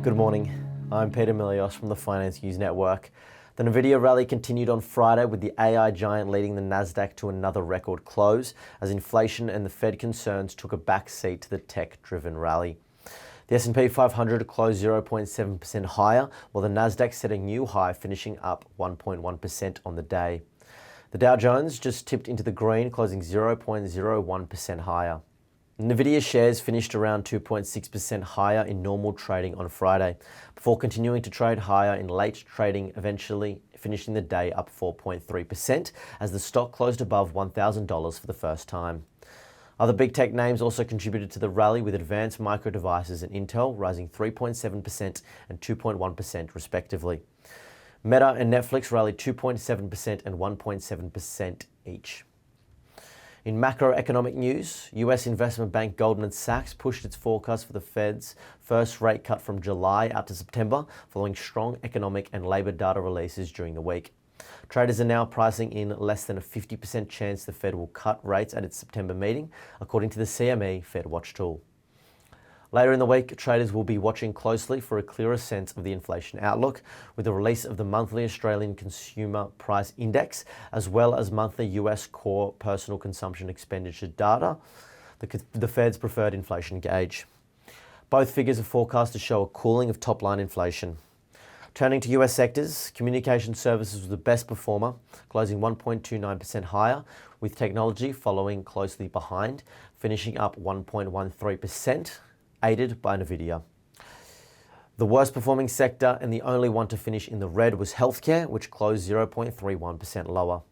Good morning, I'm Peter Milios from the Finance News Network. The Nvidia rally continued on Friday with the AI giant leading the Nasdaq to another record close as inflation and the Fed concerns took a back seat to the tech-driven rally. The S&P 500 closed 0.7% higher, while the Nasdaq set a new high, finishing up 1.1% on the day. The Dow Jones just tipped into the green, closing 0.01% higher. Nvidia shares finished around 2.6% higher in normal trading on Friday, before continuing to trade higher in late trading, eventually finishing the day up 4.3% as the stock closed above $1,000 for the first time. Other big tech names also contributed to the rally, with Advanced Micro Devices and Intel rising 3.7% and 2.1% respectively. Meta and Netflix rallied 2.7% and 1.7% each. In macroeconomic news, US investment bank Goldman Sachs pushed its forecast for the Fed's first rate cut from July out to September, following strong economic and labour data releases during the week. Traders are now pricing in less than a 50% chance the Fed will cut rates at its September meeting, according to the CME Fed Watch tool. Later in the week, traders will be watching closely for a clearer sense of the inflation outlook, with the release of the monthly Australian Consumer Price Index, as well as monthly US core personal consumption expenditure data, the Fed's preferred inflation gauge. Both figures are forecast to show a cooling of top-line inflation. Turning to US sectors, communication services was the best performer, closing 1.29% higher, with technology following closely behind, finishing up 1.13%. aided by Nvidia. The worst performing sector and the only one to finish in the red was healthcare, which closed 0.31% lower.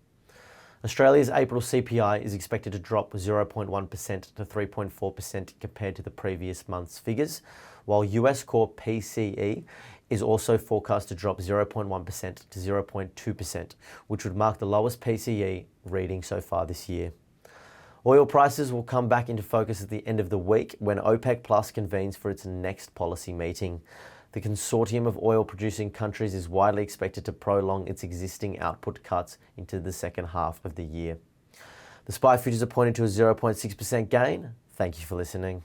Australia's April CPI is expected to drop 0.1% to 3.4% compared to the previous month's figures, while US core PCE is also forecast to drop 0.1% to 0.2%, which would mark the lowest PCE reading so far this year. Oil prices will come back into focus at the end of the week when OPEC Plus convenes for its next policy meeting. The consortium of oil-producing countries is widely expected to prolong its existing output cuts into the second half of the year. The SPI futures are pointing to a 0.6% gain. Thank you for listening.